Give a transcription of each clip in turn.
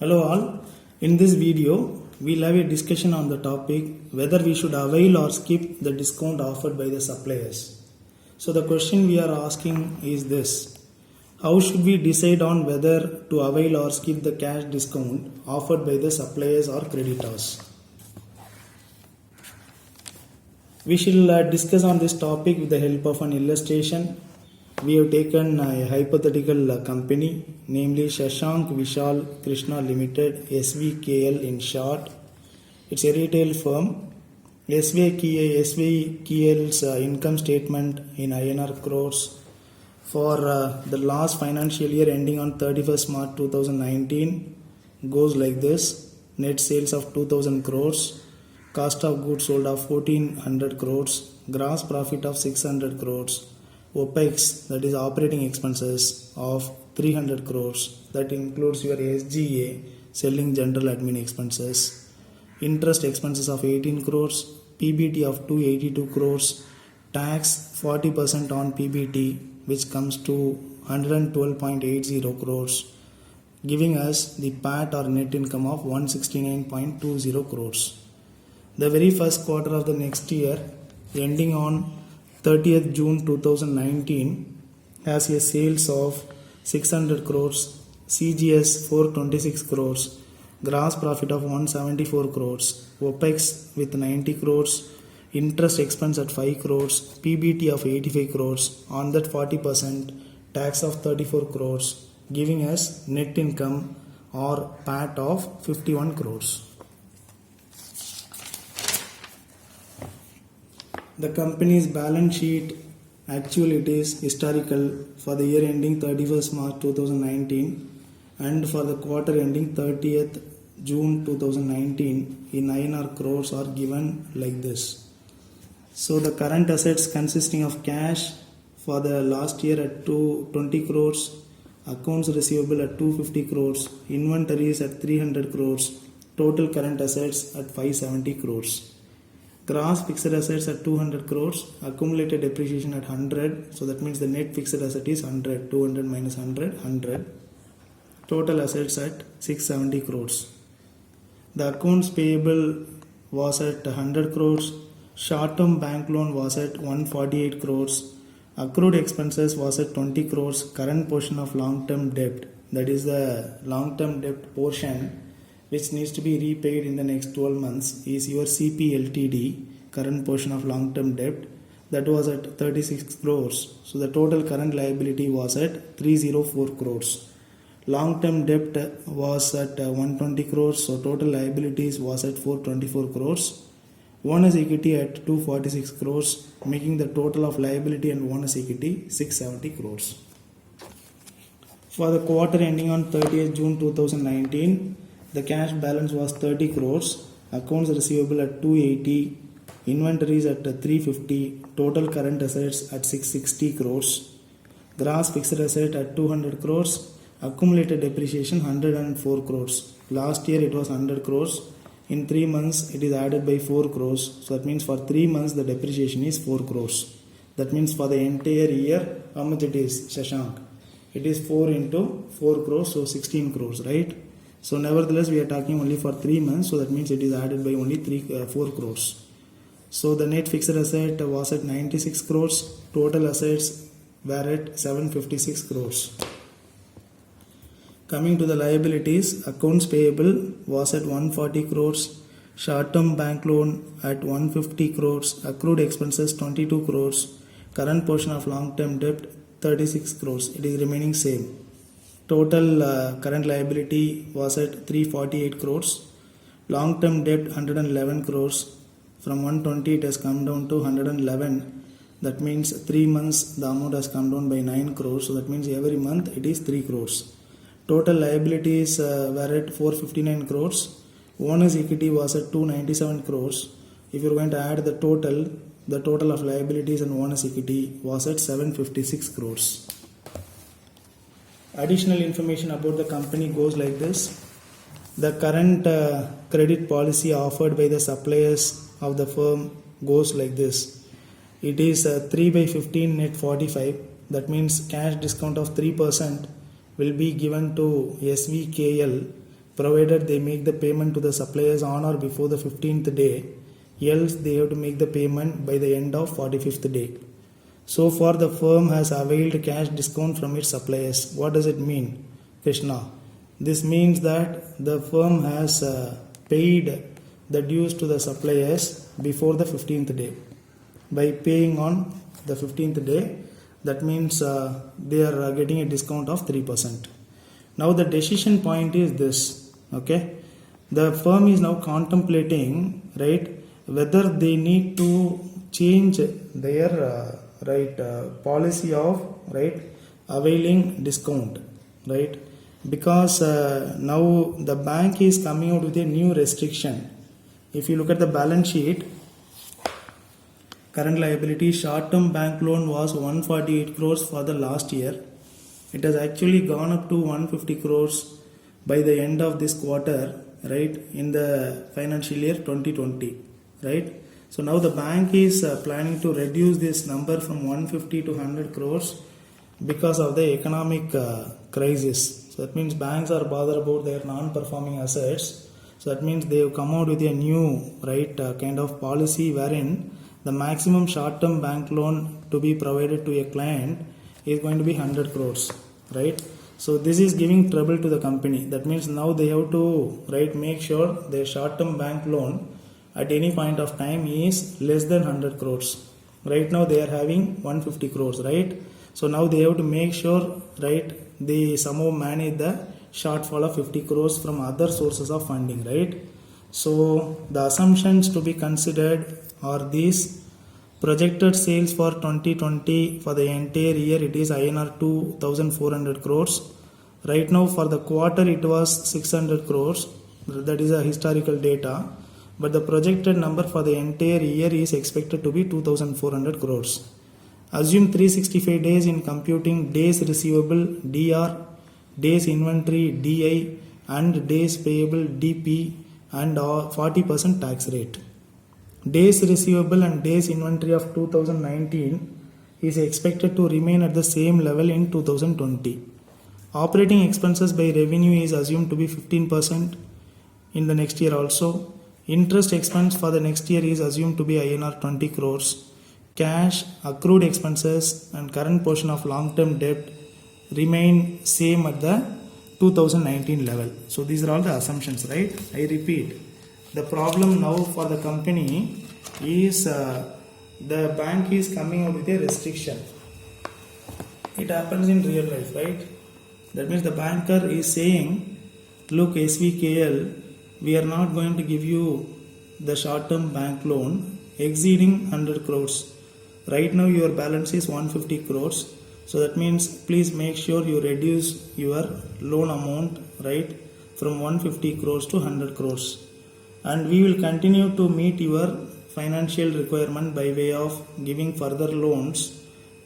Hello all, in this video we'll have a discussion on the topic whether we should avail or skip the discount offered by the suppliers. So the question we are asking is this: how should we decide on whether to avail or skip the cash discount offered by the suppliers or creditors? We shall discuss on this topic with the help of an illustration. We have taken a hypothetical company, namely Shashank Vishal Krishna Limited, SVKL in short. It's a retail firm. SVKL's income statement in INR crores for the last financial year ending on 31st March 2019 goes like this: net sales of 2000 crores, cost of goods sold of 1400 crores, gross profit of 600 crores, OPEX, that is operating expenses, of 300 crores, that includes your SGA, selling general admin expenses, interest expenses of 18 crores, PBT of 282 crores, tax 40% on PBT, which comes to 112.80 crores, giving us the PAT or net income of 169.20 crores. The very first quarter of the next year, ending on 30th June 2019, has a sales of 600 crores, CGS 426 crores, gross profit of 174 crores, OPEX with 90 crores, interest expense at 5 crores, PBT of 85 crores, on that 40%, tax of 34 crores, giving us net income or PAT of 51 crores. The company's balance sheet, actual it is historical for the year ending 31st March 2019 and for the quarter ending 30th June 2019 in INR crores are given like this. So the current assets consisting of cash for the last year at 220 crores, accounts receivable at 250 crores, inventories at 300 crores, total current assets at 570 crores. Gross fixed assets at 200 crores, accumulated depreciation at 100, so that means the net fixed asset is 100, 200 minus 100, 100. Total assets at 670 crores. The accounts payable was at 100 crores, short-term bank loan was at 148 crores, accrued expenses was at 20 crores, current portion of long-term debt, that is the long-term debt portion which needs to be repaid in the next 12 months is your CP Ltd, current portion of long-term debt, that was at 36 crores. So the total current liability was at 304 crores. Long-term debt was at 120 crores, so total liabilities was at 424 crores. Owner's equity at 246 crores, making the total of liability and owner's equity 670 crores. For the quarter ending on 30th June 2019, the cash balance was 30 crores, accounts receivable at 280, inventories at 350, total current assets at 660 crores, gross fixed asset at 200 crores, accumulated depreciation 104 crores. Last year it was 100 crores. In 3 months it is added by 4 crores. So that means for 3 months the depreciation is 4 crores. That means for the entire year, how much it is, Shashank? It is 4 into 4 crores, so 16 crores, right? So nevertheless we are talking only for 3 months, so that means it is added by only 4 crores. So the net fixed asset was at 96 crores, total assets were at 756 crores. Coming to the liabilities, accounts payable was at 140 crores, short-term bank loan at 150 crores, accrued expenses 22 crores, current portion of long-term debt 36 crores, it is remaining same. Total current liability was at 348 crores, long-term debt 111 crores, from 120 it has come down to 111, that means 3 months the amount has come down by 9 crores, so that means every month it is 3 crores. Total liabilities were at 459 crores, owner's equity was at 297 crores. If you are going to add the total of liabilities and owner's equity was at 756 crores. Additional information about the company goes like this. The current credit policy offered by the suppliers of the firm goes like this. It is 3/15 net 45, that means cash discount of 3% will be given to SVKL provided they make the payment to the suppliers on or before the 15th day, else they have to make the payment by the end of 45th day. So far the firm has availed cash discount from its suppliers. What does it mean, Krishna? This means that the firm has paid the dues to the suppliers before the 15th day. By paying on the 15th day, that means they are getting a discount of 3%. Now the decision point is this, okay? The firm is now contemplating, right, whether they need to change their policy of availing discount, right? Because now the bank is coming out with a new restriction. If you look at the balance sheet, current liability short-term bank loan was 148 crores for the last year. It has actually gone up to 150 crores by the end of this quarter, right, in the financial year 2020, right? So now the bank is planning to reduce this number from 150 to 100 crores because of the economic crisis. So that means banks are bothered about their non-performing assets. So that means they have come out with a new kind of policy wherein the maximum short-term bank loan to be provided to a client is going to be 100 crores, right? So this is giving trouble to the company. That means now they have to make sure their short-term bank loan at any point of time is less than 100 crores. Right now they are having 150 crores, right? So now they have to make sure, they somehow manage the shortfall of 50 crores from other sources of funding, right? So the assumptions to be considered are these: projected sales for 2020 for the entire year, it is INR 2,400 crores. Right now for the quarter it was 600 crores. That is a historical data. But the projected number for the entire year is expected to be 2,400 crores. Assume 365 days in computing days receivable DR, days inventory DI, and days payable DP, and 40% tax rate. Days receivable and days inventory of 2019 is expected to remain at the same level in 2020. Operating expenses by revenue is assumed to be 15% in the next year also. Interest expense for the next year is assumed to be INR 20 crores. Cash, accrued expenses, and current portion of long-term debt remain same at the 2019 level. So these are all the assumptions, right? I repeat, the problem now for the company is the bank is coming out with a restriction. It happens in real life, right? That means the banker is saying, look, SVKL, we are not going to give you the short-term bank loan exceeding 100 crores. Right now your balance is 150 crores. So that means please make sure you reduce your loan amount, from 150 crores to 100 crores. And we will continue to meet your financial requirement by way of giving further loans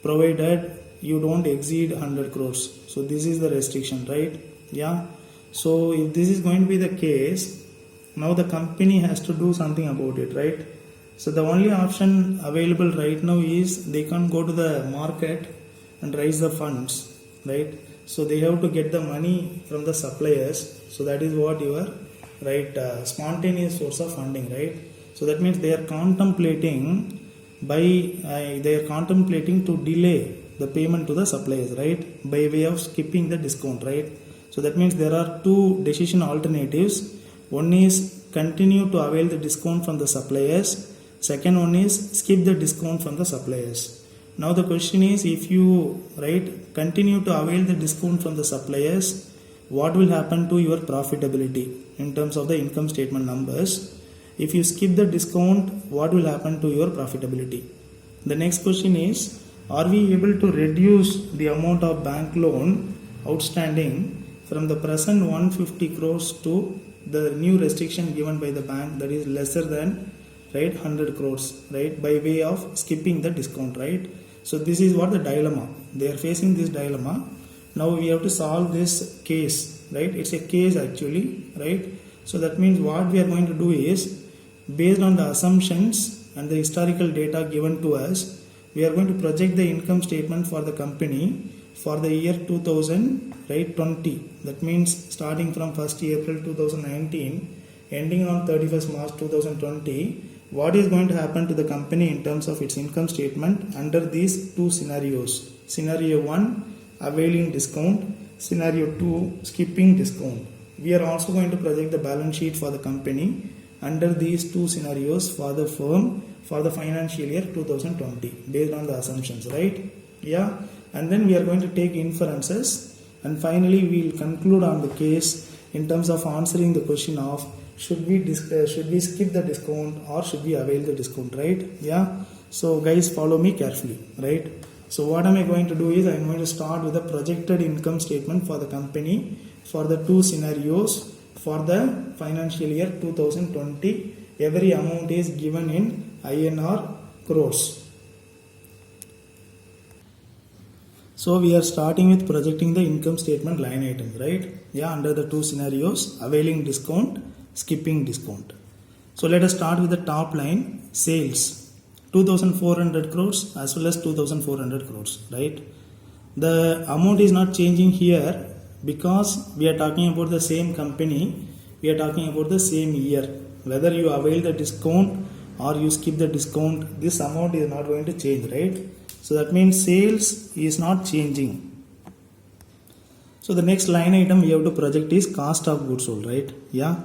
provided you don't exceed 100 crores. So this is the restriction, right? Yeah. So if this is going to be the case, now the company has to do something about it, right? So the only option available right now is they can't go to the market and raise the funds, right? So they have to get the money from the suppliers. So that is what your spontaneous source of funding, right? So that means they are contemplating to delay the payment to the suppliers, right, by way of skipping the discount, right? So that means there are two decision alternatives. One is continue to avail the discount from the suppliers. Second one is skip the discount from the suppliers. Now the question is, if you continue to avail the discount from the suppliers, what will happen to your profitability in terms of the income statement numbers? If you skip the discount, what will happen to your profitability? The next question is, are we able to reduce the amount of bank loan outstanding from the present 150 crores to the new restriction given by the bank, that is lesser than 100 crores, by way of skipping the discount, right? So this is what the dilemma. They are facing this dilemma. Now we have to solve this case, It's a case actually, So that means what we are going to do is, based on the assumptions and the historical data given to us, we are going to project the income statement for the company for the year 2000, right, 20. That means starting from 1st April 2019, ending on 31st March 2020, what is going to happen to the company in terms of its income statement under these two scenarios. Scenario 1, availing discount. Scenario 2, skipping discount. We are also going to project the balance sheet for the company under these two scenarios for the firm for the financial year 2020 based on the assumptions, right? Yeah, and then we are going to take inferences, and finally we will conclude on the case in terms of answering the question of should we skip the discount or should we avail the discount, right? Yeah, so guys, follow me carefully, right? So what am I going to do is I am going to start with the projected income statement for the company for the two scenarios for the financial year 2020. Every amount is given in INR crores. So we are starting with projecting the income statement line items, right? Yeah, under the two scenarios, availing discount, skipping discount. So let us start with the top line, sales. 2400 crores as well as 2400 crores, right? The amount is not changing here because we are talking about the same company, we are talking about the same year. Whether you avail the discount or you skip the discount, this amount is not going to change, right? So that means sales is not changing. So the next line item we have to project is cost of goods sold, right? Yeah.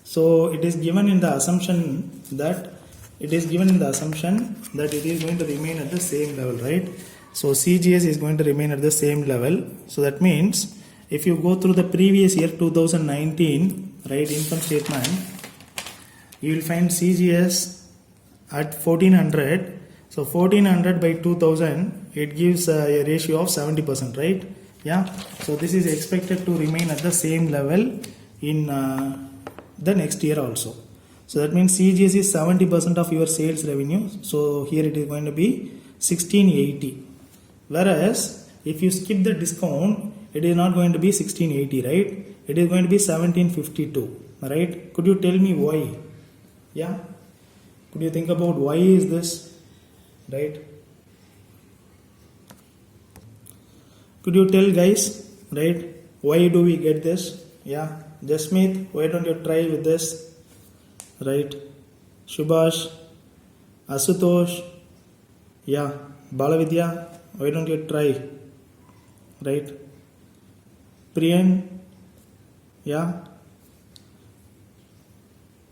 So it is given in the assumption that it is going to remain at the same level, right? So CGS is going to remain at the same level. So that means if you go through the previous year 2019, right, income statement, you will find CGS at 1400. So 1400 by 2000, it gives a ratio of 70%, right? Yeah. So this is expected to remain at the same level in the next year also. So that means CGS is 70% of your sales revenue. So here it is going to be 1680. Whereas if you skip the discount, it is not going to be 1680, right? It is going to be 1752, right? Could you tell me why? Yeah. Could you think about why is this, right? Could you tell guys, right? Why do we get this? Yeah. Jasmeet, why don't you try with this? Right, Subhash, Asutosh, yeah, Balavidya, why don't you try? Right, Priyan, yeah,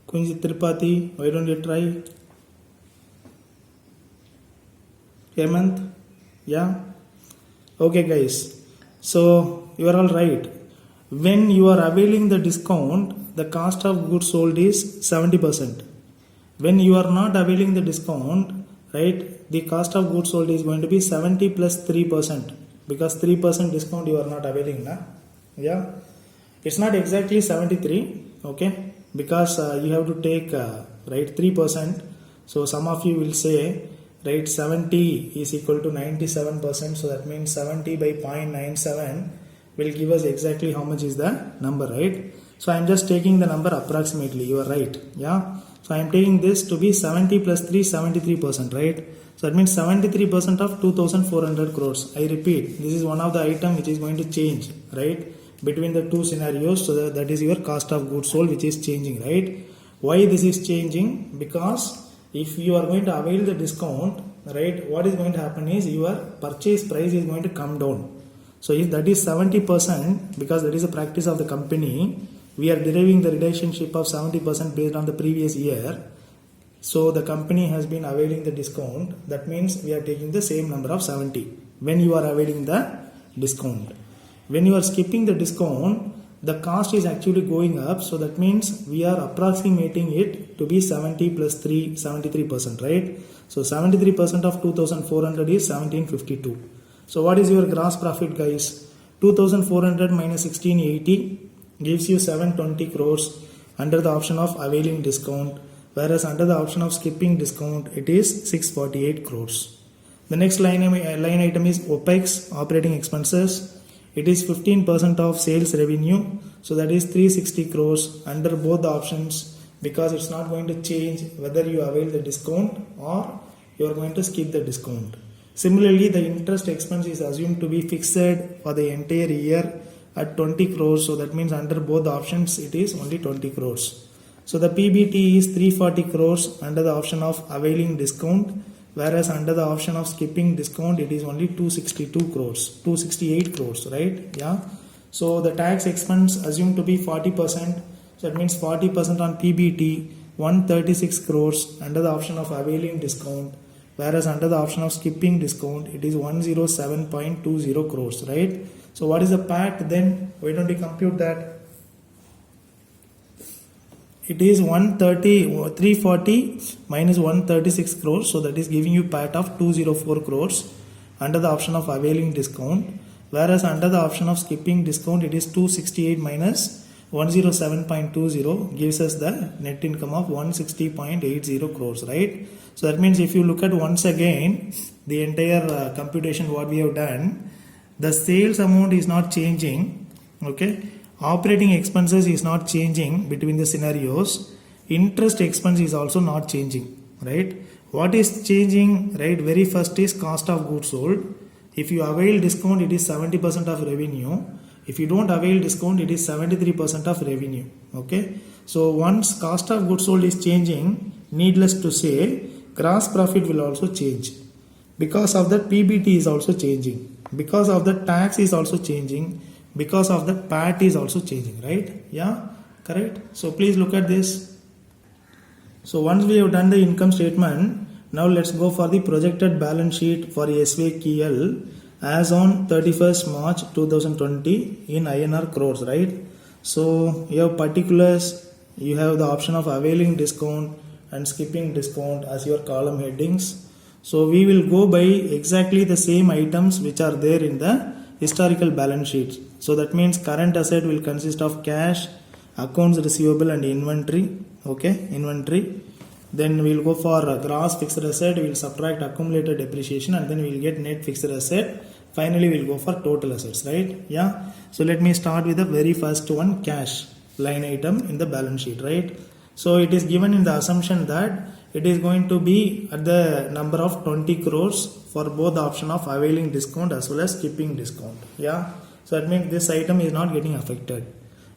Kunji Tripati, why don't you try? Hemant, yeah, okay guys, so you are all right. When you are availing the discount, the cost of goods sold is 70%. When you are not availing the discount, right, the cost of goods sold is going to be 70 plus 3%, because 3% discount you are not availing, na? Yeah, it's not exactly 73, okay, because you have to take right 3%. So some of you will say, right, 70 is equal to 97%, so that means 70 by 0.97 will give us exactly how much is the number, right? So I am just taking the number approximately, you are right, yeah. So I am taking this to be 70 plus 3, 73%, right? So that means 73% of 2400 crores. I repeat, this is one of the item which is going to change, right, between the two scenarios. So that is your cost of goods sold which is changing, right? Why this is changing? Because if you are going to avail the discount, right, what is going to happen is your purchase price is going to come down. So if that is 70%, because that is a practice of the company, we are deriving the relationship of 70% based on the previous year. So the company has been availing the discount. That means we are taking the same number of 70 when you are availing the discount. When you are skipping the discount, the cost is actually going up. So that means we are approximating it to be 70 plus 3, 73%, right? So 73% of 2400 is 1752. So what is your gross profit, guys? 2400 minus 1680 gives you 720 crores under the option of availing discount, whereas under the option of skipping discount it is 648 crores. The next line item is OPEX, operating expenses. It is 15% of sales revenue, so that is 360 crores under both the options, because it's not going to change whether you avail the discount or you are going to skip the discount. Similarly, the interest expense is assumed to be fixed for the entire year at 20 crores. So that means under both the options it is only 20 crores. So the PBT is 340 crores under the option of availing discount, whereas under the option of skipping discount it is only 268 crores, right? Yeah. So the tax expense assumed to be 40%. So that means 40% on PBT, 136 crores under the option of availing discount, whereas under the option of skipping discount it is 107.20 crores, right? So what is the PAT then? Why don't we compute that? It is 340 minus 136 crores, so that is giving you PAT of 204 crores under the option of availing discount, whereas under the option of skipping discount it is 268 minus 107.20 gives us the net income of 160.80 crores, right? So that means if you look at once again the entire computation what we have done, the sales amount is not changing, okay? Operating expenses is not changing between the scenarios. Interest expense is also not changing, right? What is changing, right? Very first is cost of goods sold. If you avail discount, it is 70% of revenue. If you don't avail discount, it is 73% of revenue, okay? So once cost of goods sold is changing, needless to say, gross profit will also change. Because of that, PBT is also changing. Because of the tax is also changing. Because of the PAT is also changing, right? Yeah, correct. So please look at this. So once we have done the income statement, now let's go for the projected balance sheet for SVKL as on 31st March 2020 in INR crores, right? So you have particulars, you have the option of availing discount and skipping discount as your column headings. So we will go by exactly the same items which are there in the historical balance sheets. So that means current asset will consist of cash, accounts receivable and inventory, okay, inventory. Then we will go for gross fixed asset, we will subtract accumulated depreciation and then we will get net fixed asset. Finally we will go for total assets, right? Yeah. So let me start with the very first one, cash line item in the balance sheet, right? So it is given in the assumption that it is going to be at the number of 20 crores for both the option of availing discount as well as skipping discount. Yeah. So that means this item is not getting affected.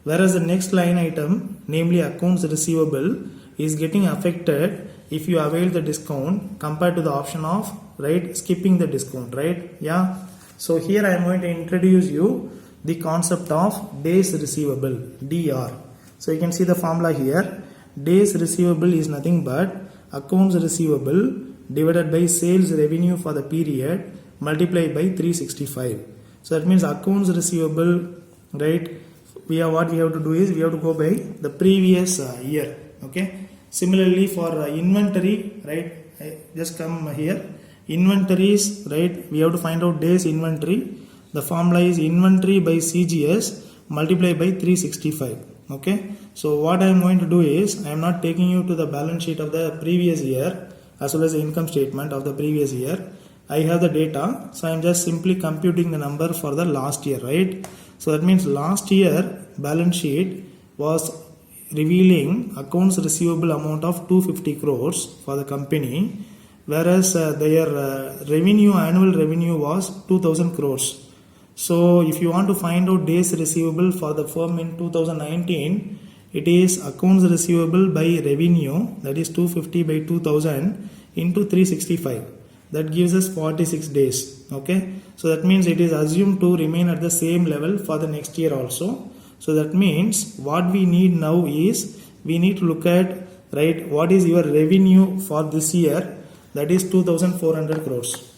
Whereas the next line item, namely accounts receivable, is getting affected if you avail the discount compared to the option of, right, skipping the discount, right? Yeah. So here I am going to introduce you the concept of days receivable, DR. So you can see the formula here. Days receivable is nothing but accounts receivable divided by sales revenue for the period multiplied by 365. So that means accounts receivable, right? What we have to do is we have to go by the previous year, okay? Similarly for inventory, right? Just come here. Inventories, right? We have to find out days inventory. The formula is inventory by CGS multiplied by 365. Okay. So what I am going to do is I am not taking you to the balance sheet of the previous year as well as the income statement of the previous year. I have the data, so I am just simply computing the number for the last year, right? So that means last year balance sheet was revealing accounts receivable amount of 250 crores for the company, whereas their annual revenue was 2000 crores. So if you want to find out days receivable for the firm in 2019, it is accounts receivable by revenue, that is 250 by 2000 into 365. That gives us 46 days. Okay. So that means it is assumed to remain at the same level for the next year also. So that means what we need now is we need to look at, right, what is your revenue for this year, that is 2400 crores.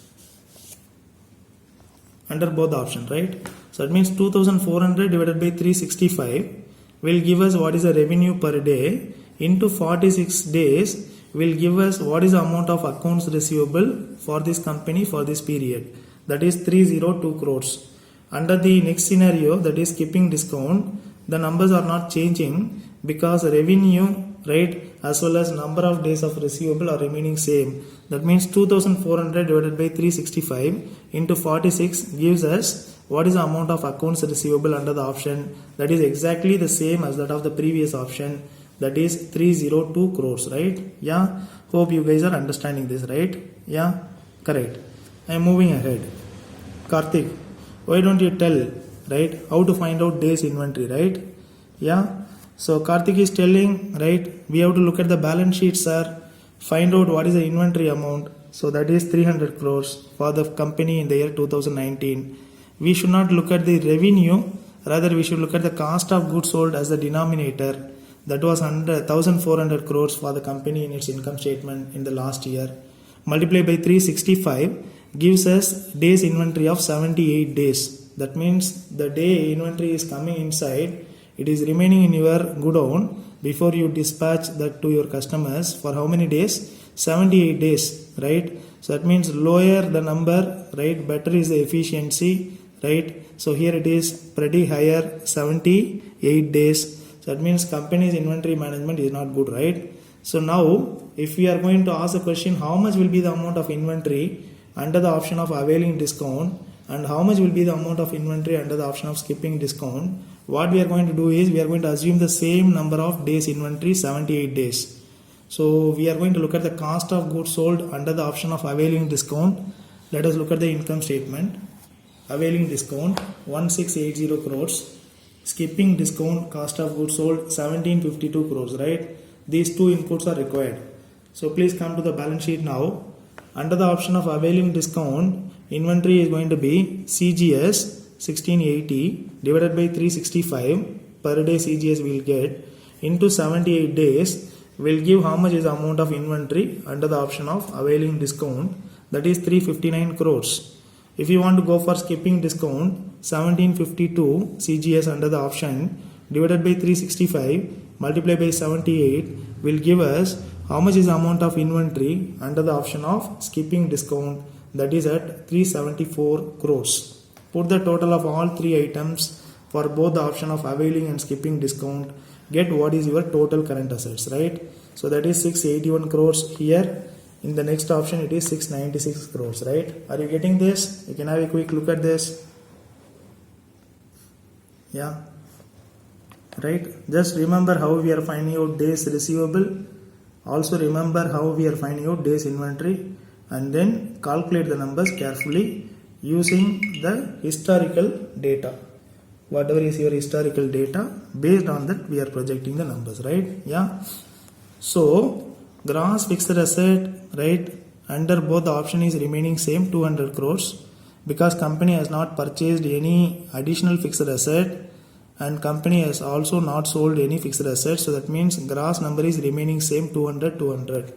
Under both options, right? So that means 2400 divided by 365 will give us what is the revenue per day into 46 days will give us what is the amount of accounts receivable for this company for this period, that is 302 crores. Under the next scenario, that is skipping discount, the numbers are not changing because revenue, right, as well as number of days of receivable are remaining same. That means 2400 divided by 365 into 46 gives us what is the amount of accounts receivable under the option, that is exactly the same as that of the previous option, that is 302 crores, right? Yeah, hope you guys are understanding this, right? Yeah, correct. I am moving ahead. Karthik, why don't you tell, right, how to find out days inventory, right? Yeah. So Karthik is telling, right, we have to look at the balance sheet, sir, find out what is the inventory amount. So that is 300 crores for the company in the year 2019. We should not look at the revenue, rather we should look at the cost of goods sold as the denominator. That was 1,400 crores for the company in its income statement in the last year. Multiply by 365 gives us days inventory of 78 days. That means the day inventory is coming inside, it is remaining in your godown before you dispatch that to your customers for how many days? 78 days, right? So that means lower the number, right, better is the efficiency, right? So here it is pretty higher, 78 days. So that means company's inventory management is not good, right? So now if we are going to ask the question how much will be the amount of inventory under the option of availing discount and how much will be the amount of inventory under the option of skipping discount, what we are going to do is we are going to assume the same number of days inventory, 78 days. So we are going to look at the cost of goods sold under the option of availing discount. Let us look at the income statement. Availing discount 1680 crores. Skipping discount, cost of goods sold 1752 crores, right? These two inputs are required. So please come to the balance sheet now. Under the option of availing discount, inventory is going to be CGS 1680 divided by 365 per day CGS will get into 78 days will give how much is the amount of inventory under the option of availing discount, that is 359 crores. If you want to go for skipping discount, 1752 CGS under the option divided by 365 multiply by 78 will give us how much is the amount of inventory under the option of skipping discount, that is at 374 crores. Put the total of all three items for both the option of availing and skipping discount, get what is your total current assets, right? So that is 681 crores here. In the next option it is 696 crores, right? Are you getting this? You can have a quick look at this. Yeah, right? Just remember how we are finding out days receivable. Also remember how we are finding out days inventory, and then calculate the numbers carefully using the historical data. Whatever is your historical data, based on that we are projecting the numbers, right? Yeah. So gross fixed asset, right, under both the option is remaining same 200 crores because company has not purchased any additional fixed asset and company has also not sold any fixed assets. So that means gross number is remaining same 200.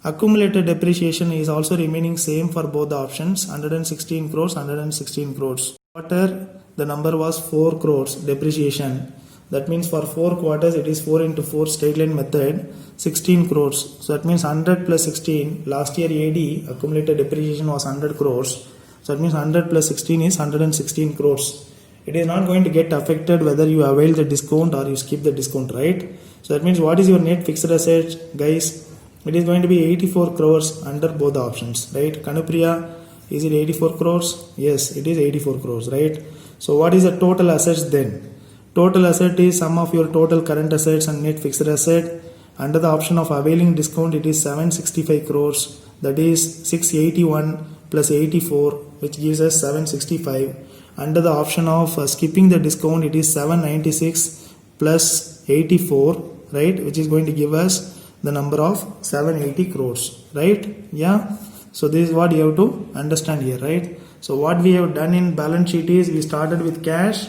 Accumulated depreciation is also remaining same for both the options, 116 crores, 116 crores. Quarter, the number was 4 crores depreciation. That means for 4 quarters it is 4 into 4 straight line method, 16 crores. So that means 100 plus 16, last year AD accumulated depreciation was 100 crores. So that means 100 plus 16 is 116 crores. It is not going to get affected whether you avail the discount or you skip the discount, right? So that means what is your net fixed assets, guys? It is going to be 84 crores under both the options, right? Kanupriya, is it 84 crores? Yes, it is 84 crores, right? So what is the total assets then? Total asset is sum of your total current assets and net fixed asset. Under the option of availing discount, it is 765 crores. That is 681 plus 84, which gives us 765. Under the option of skipping the discount, it is 796 plus 84, right, which is going to give us the number of 780 crores, right? Yeah. So this is what you have to understand here, right? So what we have done in balance sheet is we started with cash,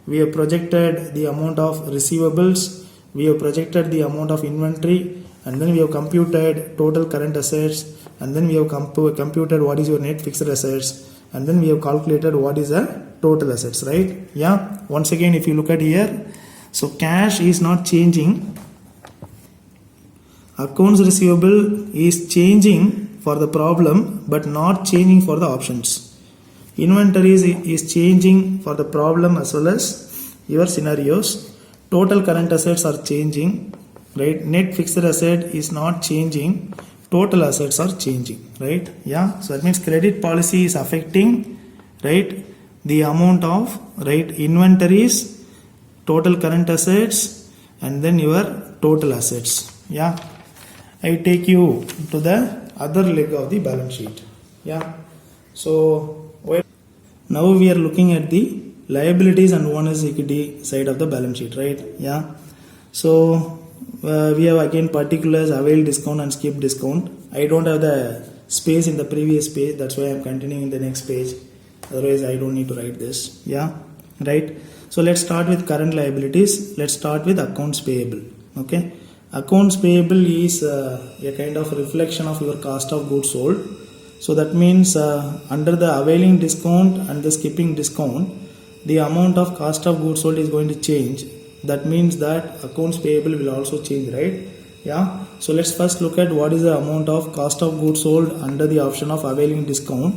we have projected the amount of receivables, we have projected the amount of inventory, and then we have computed total current assets, and then we have computed what is your net fixed assets, and then we have calculated what is the total assets, right? Yeah. Once again, if you look at here, so cash is not changing, accounts receivable is changing for the problem but not changing for the options. Inventories is changing for the problem as well as your scenarios. Total current assets are changing, right? Net fixed asset is not changing, total assets are changing, right? Yeah. So that means credit policy is affecting, right, the amount of, right, inventories, total current assets, and then your total assets. Yeah. I take you to the other leg of the balance sheet. Yeah. So now we are looking at the liabilities and owner's equity side of the balance sheet, right? Yeah. So we have again particulars, avail discount and skip discount. I don't have the space in the previous page, that's why I'm continuing in the next page. Otherwise I don't need to write this. Yeah, right. So let's start with current liabilities. Let's start with accounts payable. Okay, accounts payable is a kind of reflection of your cost of goods sold. So that means under the availing discount and the skipping discount, the amount of cost of goods sold is going to change. That means that accounts payable will also change, right? Yeah. So let's first look at what is the amount of cost of goods sold under the option of availing discount.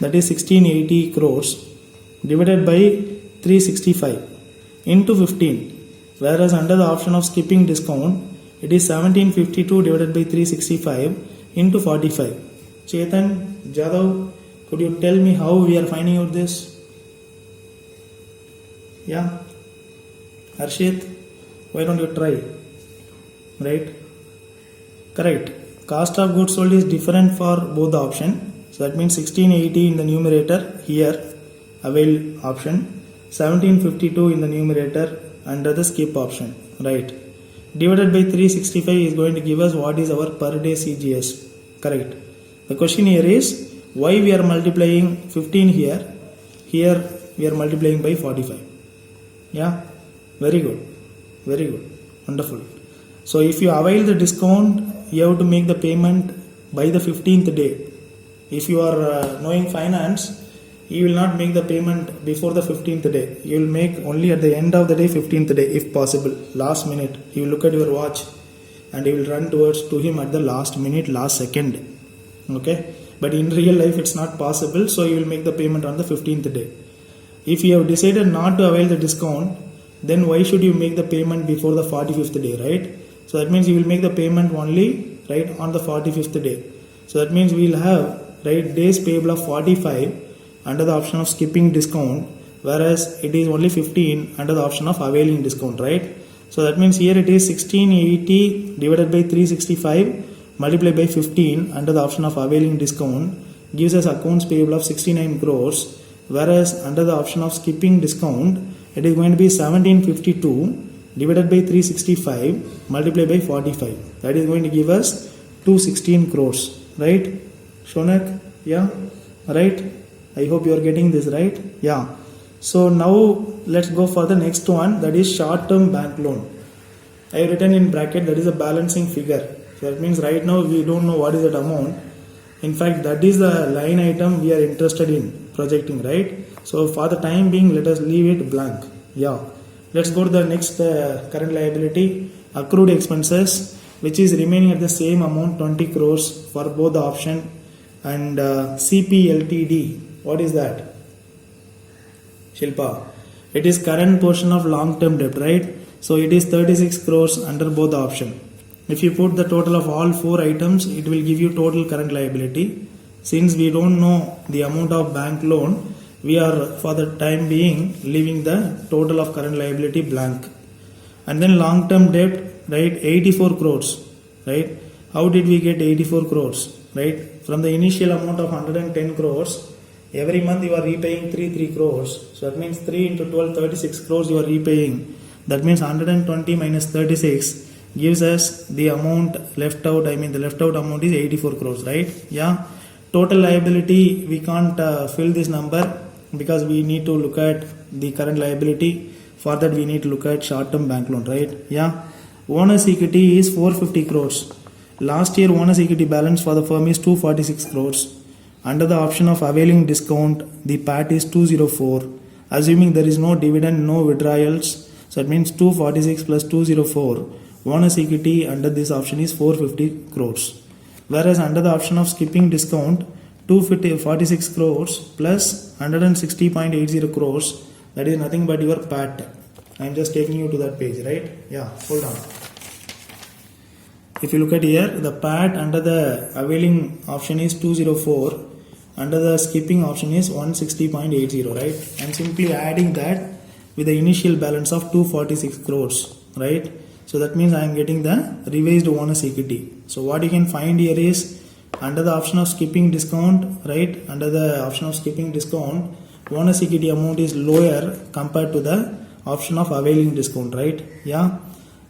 That is 1680 crores divided by 365 into 15. Whereas under the option of skipping discount, it is 1752 divided by 365 into 45. Chetan, Jadhav, could you tell me how we are finding out this? Yeah. Harshit, why don't you try? Right? Correct. Cost of goods sold is different for both the option. So that means 1680 in the numerator here, avail option, 1752 in the numerator under the skip option, right? Divided by 365 is going to give us what is our per day CGS, correct? The question here is why we are multiplying 15 here we are multiplying by 45. Yeah, very good, wonderful. So if you avail the discount, you have to make the payment by the 15th day. If you are knowing finance, you will not make the payment before the 15th day. You will make only at the end of the day, 15th day if possible, last minute. You will look at your watch and you will run towards to him at the last minute, last second. Okay, but in real life it's not possible, so you will make the payment on the 15th day. If you have decided not to avail the discount, then why should you make the payment before the 45th day, right? So that means you will make the payment only right on the 45th day. So that means we will have right days payable of 45 under the option of skipping discount, whereas it is only 15 under the option of availing discount, right? So that means here it is 1680 divided by 365 multiplied by 15 under the option of availing discount gives us accounts payable of 69 crores, whereas under the option of skipping discount it is going to be 1752 divided by 365 multiplied by 45. That is going to give us 216 crores, right? Shonak, yeah, right? I hope you are getting this right. Yeah. So now let's go for the next one, that is short-term bank loan. I have written in bracket that is a balancing figure. So that means right now we don't know what is that amount. In fact, that is the line item we are interested in projecting, right? So for the time being, let us leave it blank. Yeah. Let's go to the next current liability, accrued expenses, which is remaining at the same amount, 20 crores for both the option and CPLTD. What is that? Shilpa. It is current portion of long-term debt, right? So it is 36 crores under both the option. If you put the total of all four items, it will give you total current liability. Since we don't know the amount of bank loan, we are for the time being leaving the total of current liability blank. And then long-term debt, right? 84 crores, right? How did we get 84 crores, right? From the initial amount of 110 crores, every month you are repaying 3 crores. So that means 3 into 12, 36 crores you are repaying. That means 120 minus 36 gives us the amount left out. I mean the left out amount is 84 crores, right? Yeah. Total liability, we can't fill this number because we need to look at the current liability. For that we need to look at short-term bank loan, right? Yeah. Owner's equity is 450 crores. Last year owner's equity balance for the firm is 246 crores. Under the option of availing discount, the PAT is 204. Assuming there is no dividend, no withdrawals, so that means 246 plus 204. Owner's equity under this option is 450 crores. Whereas under the option of skipping discount, 246 crores plus 160.80 crores, that is nothing but your PAT. I am just taking you to that page, right? Yeah, hold on. If you look at here, the PAT under the availing option is 204, under the skipping option is 160.80, right? I am simply adding that with the initial balance of 246 crores, right? So that means I am getting the revised owner's equity. So what you can find here is under the option of skipping discount, right? Under the option of skipping discount, bonus equity amount is lower compared to the option of availing discount, right? Yeah,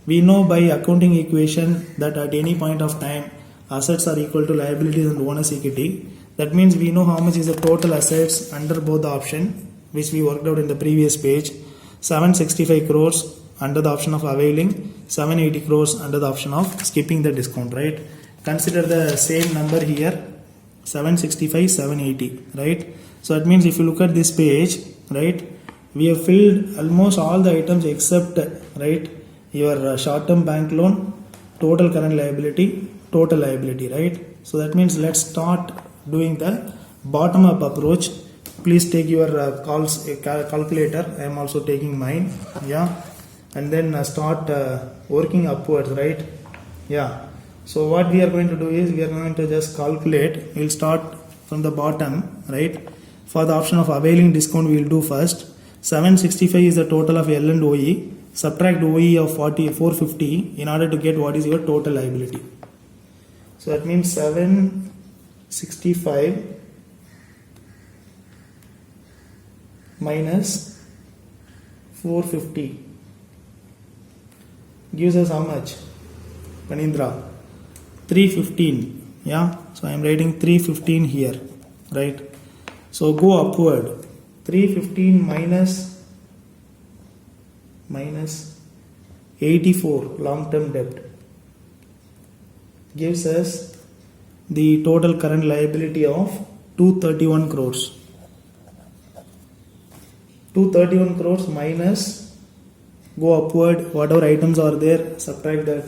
we know by accounting equation that at any point of time assets are equal to liabilities and bonus equity. That means we know how much is the total assets under both the option, which we worked out in the previous page. 765 crores under the option of availing, 780 crores under the option of skipping the discount, right? Consider the same number here, 765, 780, right? So that means if you look at this page, right, we have filled almost all the items except, right, your short-term bank loan, total current liability, total liability, right? So that means let's start doing the bottom-up approach. Please take your calculator. I am also taking mine. Yeah, and then start working upwards, right? Yeah. So what we are going to do is we are going to just calculate. We'll start from the bottom, right? For the option of availing discount, we will do first. 765 is the total of L and OE. Subtract OE of 450 in order to get what is your total liability. So that means 765 minus 450 gives us how much? Panindra, 315. Yeah, so I am writing 315 here, right? So go upward. 315 minus 84 long-term debt gives us the total current liability of 231 crores. 231 crores minus, go upward, whatever items are there, subtract that,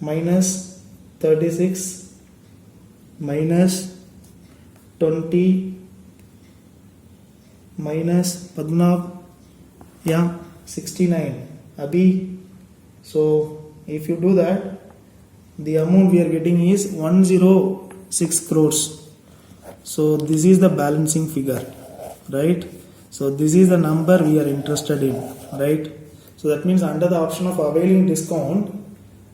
minus 36 minus 20 minus Padmanabh, yeah, 69, Abhi. So if you do that, the amount we are getting is 106 crores. So this is the balancing figure, right? So this is the number we are interested in, right? So that means under the option of availing discount,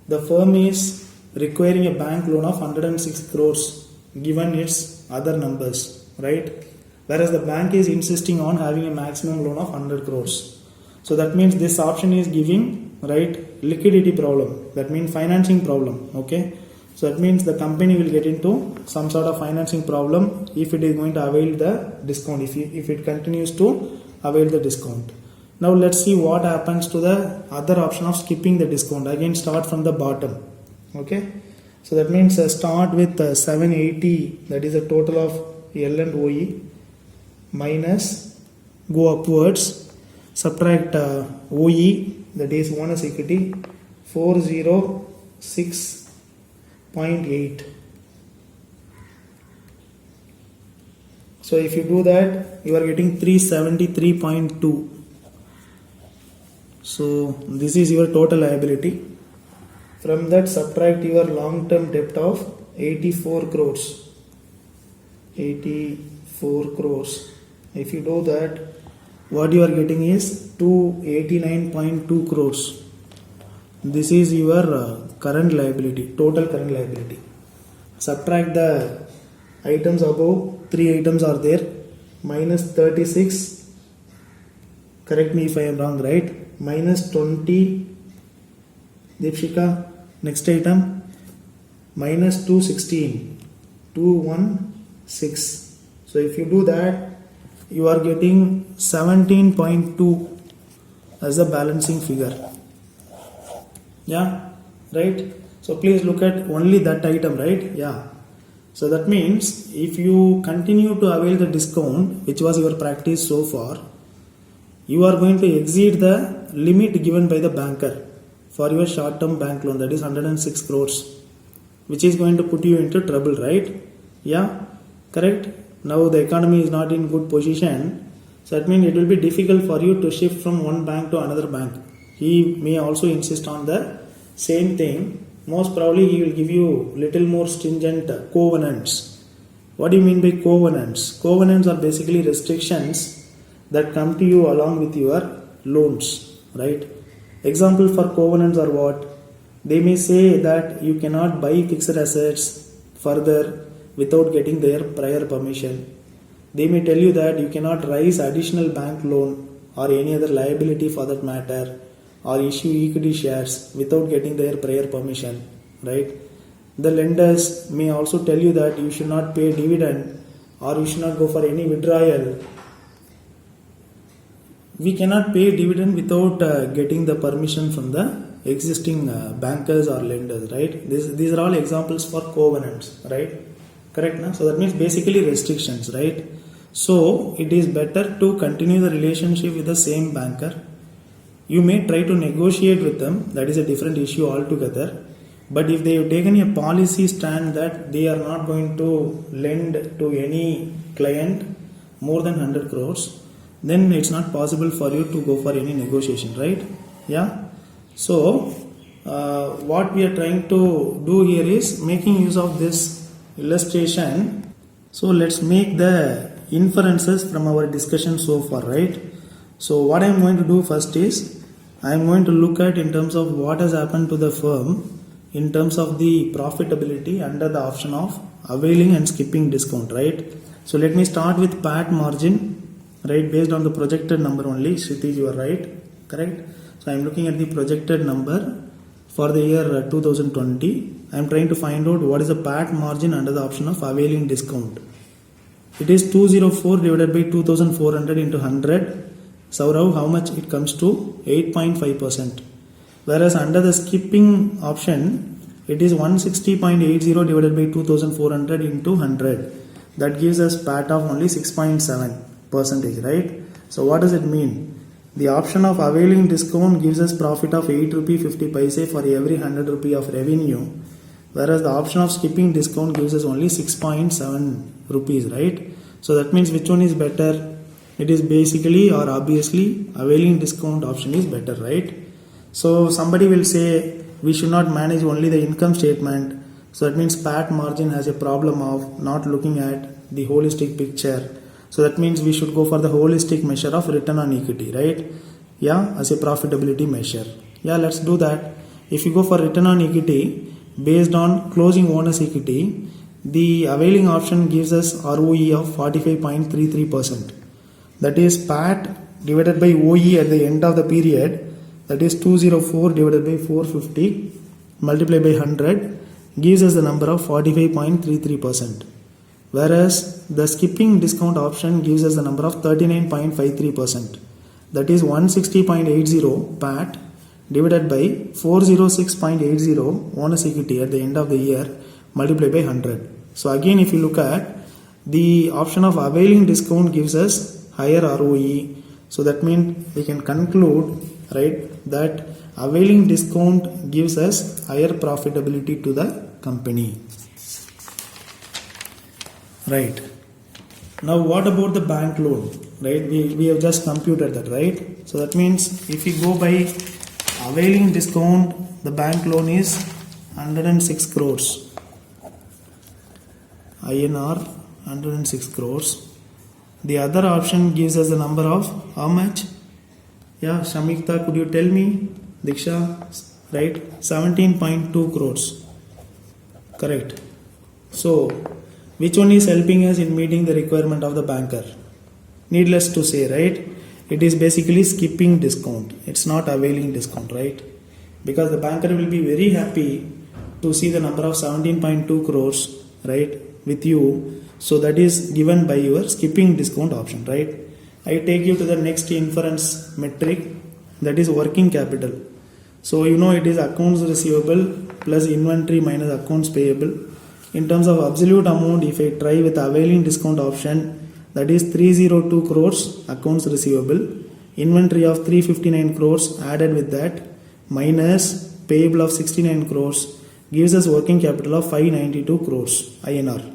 the firm is requiring a bank loan of 106 crores given its other numbers, right? Whereas the bank is insisting on having a maximum loan of 100 crores. So that means this option is giving, right, liquidity problem. That means financing problem, okay? So that means the company will get into some sort of financing problem if it is going to avail the discount, if it continues to avail the discount. Now let's see what happens to the other option of skipping the discount. Again, start from the bottom, okay? So that means start with 780, that is a total of L and OE, minus, go upwards, subtract OE, that is bonus equity, 406.8. So if you do that, you are getting 373.2. So this is your total liability. From that, subtract your long-term debt of 84 crores. 84 crores. If you do that, what you are getting is 289.2 crores. This is your current liability, total current liability. Subtract the items above, 3 items are there, minus 36, correct me if I am wrong, right? Minus 20, Deepshika, next item, minus 216, 216. So if you do that, you are getting 17.2 as a balancing figure. Yeah, right? So please look at only that item, right? Yeah. So that means if you continue to avail the discount, which was your practice so far, you are going to exceed the limit given by the banker for your short-term bank loan, that is 106 crores, which is going to put you into trouble, right? Yeah, correct? Now the economy is not in good position, so that means it will be difficult for you to shift from one bank to another bank. He may also insist on the same thing. Most probably he will give you little more stringent covenants. What do you mean by covenants? Covenants are basically restrictions that come to you along with your loans, right? Example for covenants are what? They may say that you cannot buy fixed assets further, without getting their prior permission. They may tell you that you cannot raise additional bank loan or any other liability for that matter, or issue equity shares without getting their prior permission, right? The lenders may also tell you that you should not pay dividend or you should not go for any withdrawal. We cannot pay dividend without getting the permission from the existing bankers or lenders, right? These are all examples for covenants, right? Correct, na? So that means basically restrictions, right? So it is better to continue the relationship with the same banker. You may try to negotiate with them, that is a different issue altogether. But if they have taken a policy stand that they are not going to lend to any client more than 100 crores, then it's not possible for you to go for any negotiation, right? Yeah. So what we are trying to do here is making use of this illustration. So let's make the inferences from our discussion so far, right? So what I am going to do first is I am going to look at in terms of what has happened to the firm in terms of the profitability under the option of availing and skipping discount, right? So let me start with PAT margin, right, based on the projected number only. Kshitij, you are right, correct? So I am looking at the projected number for the year 2020. I am trying to find out what is the PAT margin under the option of availing discount. It is 204 divided by 2400 into 100. Saurav, how much it comes to? 8.5%. Whereas under the skipping option, it is 160.80 divided by 2400 into 100. That gives us PAT of only 6.7%, right? So what does it mean? The option of availing discount gives us profit of 8 rupee 50 paise for every 100 rupee of revenue, whereas the option of skipping discount gives us only 6.7 rupees, right? So that means which one is better? It is basically or obviously availing discount option is better, right? So somebody will say we should not manage only the income statement. So that means PAT margin has a problem of not looking at the holistic picture. So that means we should go for the holistic measure of return on equity, right? Yeah, as a profitability measure. Yeah, let's do that. If you go for return on equity based on closing owner's equity, the availing option gives us ROE of 45.33%. That is PAT divided by OE at the end of the period, that is 204 divided by 450 multiplied by 100 gives us the number of 45.33%. Whereas the skipping discount option gives us the number of 39.53%. That is 160.80 PAT divided by 406.80 owner's equity at the end of the year multiplied by 100. So again, if you look at the option of availing discount gives us higher ROE. So that means we can conclude, right, that availing discount gives us higher profitability to the company. Right. Now what about the bank loan? Right, we have just computed that, right? So that means if we go by availing discount, the bank loan is 106 crores. INR 106 crores. The other option gives us the number of how much? Yeah, Shamikta, could you tell me? Diksha, right? 17.2 crores. Correct. So which one is helping us in meeting the requirement of the banker? Needless to say, right? It is basically skipping discount. It's not availing discount, right? Because the banker will be very happy to see the number of 17.2 crores, right, with you. So that is given by your skipping discount option, right? I take you to the next inference metric, that is working capital. So you know it is accounts receivable plus inventory minus accounts payable. In terms of absolute amount, if I try with availing discount option, that is 302 crores accounts receivable, inventory of 359 crores added with that minus payable of 69 crores gives us working capital of 592 crores INR.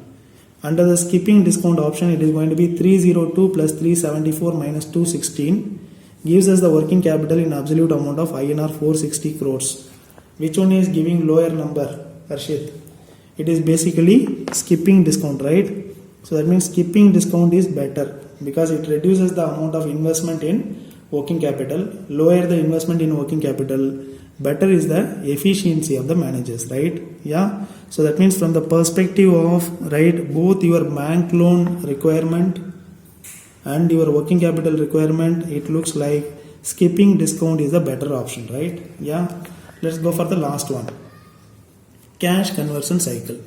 Under the skipping discount option, it is going to be 302 plus 374 minus 216 gives us the working capital in absolute amount of INR 460 crores. Which one is giving lower number, Harshit? It is basically skipping discount, right? So that means skipping discount is better because it reduces the amount of investment in working capital, lower the investment in working capital, better is the efficiency of the managers, right? Yeah. So that means from the perspective of, right, both your bank loan requirement and your working capital requirement, it looks like skipping discount is a better option, right? Yeah. Let's go for the last one. Cash conversion cycle.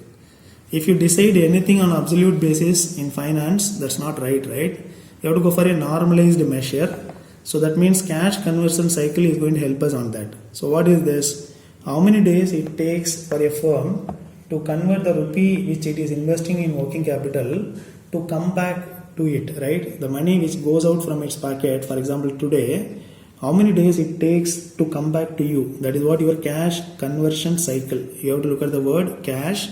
If you decide anything on absolute basis in finance, that's not right? You have to go for a normalized measure. So that means cash conversion cycle is going to help us on that. So what is this? How many days it takes for a firm to convert the rupee which it is investing in working capital to come back to it, right? The money which goes out from its pocket, for example today, how many days it takes to come back to you? That is what your cash conversion cycle. You have to look at the word cash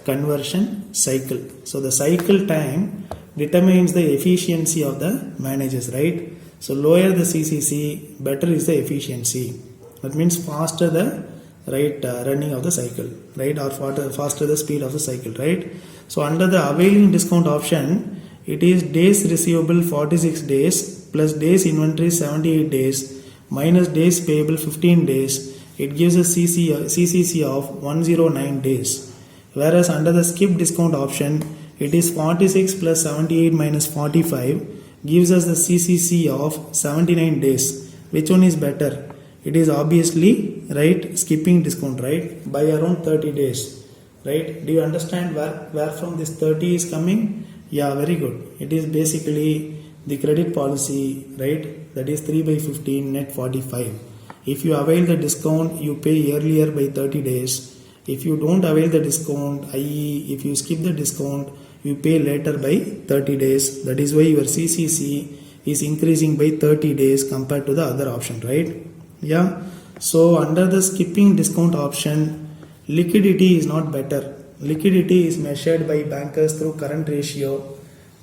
conversion cycle. So the cycle time determines the efficiency of the managers, right? So lower the CCC, better is the efficiency. That means faster the running of the cycle, right? Or faster the speed of the cycle, right? So under the availing discount option, it is days receivable 46 days plus days inventory 78 days minus days payable 15 days. It gives a CCC of 109 days. Whereas under the skip discount option, it is 46 plus 78 minus 45 gives us the CCC of 79 days. Which one is better? It is obviously, right, skipping discount, right, by around 30 days, right? Do you understand where from this 30 is coming? Yeah, very good. It is basically the credit policy, right? That is 3 by 15 net 45. If you avail the discount, you pay earlier by 30 days. If you don't avail the discount, i.e. if you skip the discount, you pay later by 30 days. That is why your CCC is increasing by 30 days compared to the other option, right? Yeah. So under the skipping discount option, liquidity is not better. Liquidity is measured by bankers through current ratio.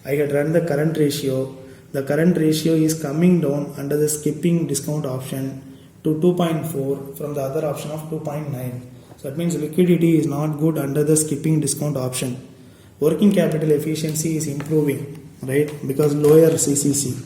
I had run the current ratio. The current ratio is coming down under the skipping discount option to 2.4 from the other option of 2.9. So that means liquidity is not good under the skipping discount option. Working capital efficiency is improving, right? Because lower CCC.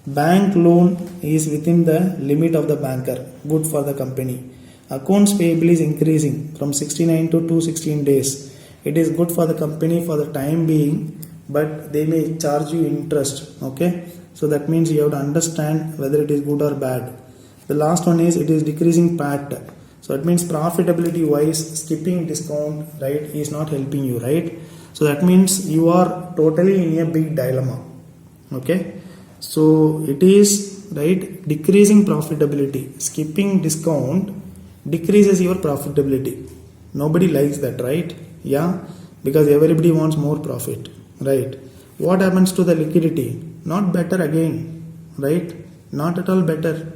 Bank loan is within the limit of the banker, good for the company. Accounts payable is increasing from 69 to 216 days. It is good for the company for the time being, but they may charge you interest, okay? So that means you have to understand whether it is good or bad. The last one is it is decreasing PAT. So it means profitability wise, skipping discount, right, is not helping you, right? So that means you are totally in a big dilemma, okay? So it is, right, decreasing profitability. Skipping discount decreases your profitability. Nobody likes that, right? Yeah, because everybody wants more profit, right? What happens to the liquidity? Not better again, right? Not at all better.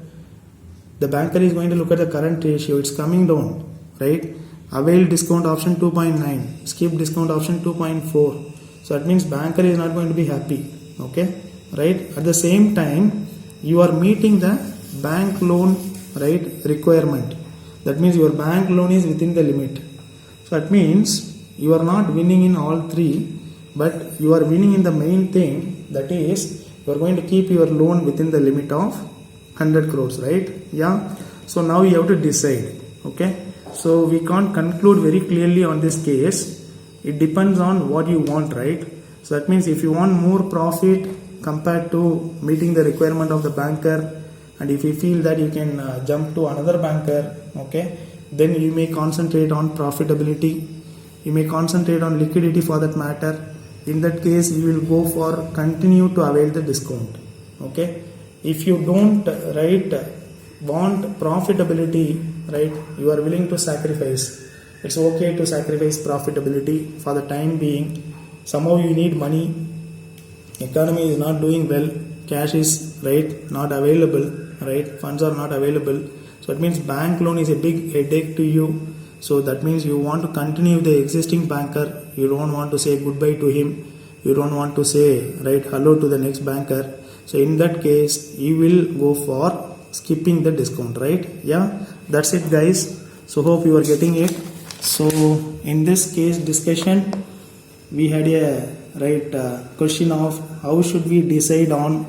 The banker is going to look at the current ratio. It's coming down, right? Avail discount option 2.9, skip discount option 2.4. So that means banker is not going to be happy, okay? Right? At the same time, you are meeting the bank loan, right, requirement. That means your bank loan is within the limit. So that means you are not winning in all three, but you are winning in the main thing, that is you are going to keep your loan within the limit of 100 crores, right? Yeah. So now you have to decide, okay? So we can't conclude very clearly on this case. It depends on what you want, right? So that means if you want more profit compared to meeting the requirement of the banker, and if you feel that you can jump to another banker, okay, then you may concentrate on profitability. You may concentrate on liquidity for that matter. In that case, you will go for continue to avail the discount, okay? If you don't, right, want profitability, right, you are willing to sacrifice. It's okay to sacrifice profitability for the time being. Somehow you need money. Economy is not doing well. Cash is, right, not available, right? Funds are not available. So it means bank loan is a big headache to you. So that means you want to continue the existing banker. You don't want to say goodbye to him. You don't want to say, right, hello to the next banker. So in that case, you will go for skipping the discount, right? Yeah, that's it, guys. So hope you are getting it. So in this case discussion, we had a question of how should we decide on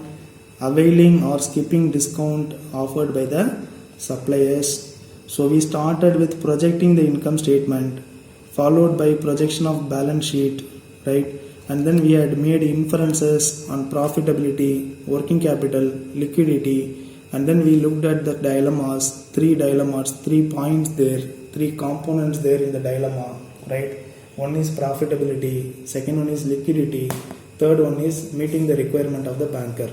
availing or skipping discount offered by the suppliers. So we started with projecting the income statement, followed by projection of balance sheet, right? And then we had made inferences on profitability, working capital, liquidity, and then we looked at the dilemmas, 3 points there, 3 components there in the dilemma, right? One is profitability, second one is liquidity, third one is meeting the requirement of the banker.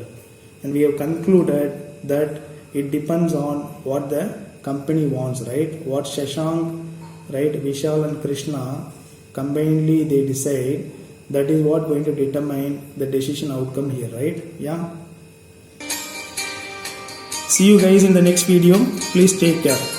And we have concluded that it depends on what the company wants, right? What Shashank, right, Vishal and Krishna combinedly they decide, that is what going to determine the decision outcome here, right? Yeah. See you guys in the next video. Please take care.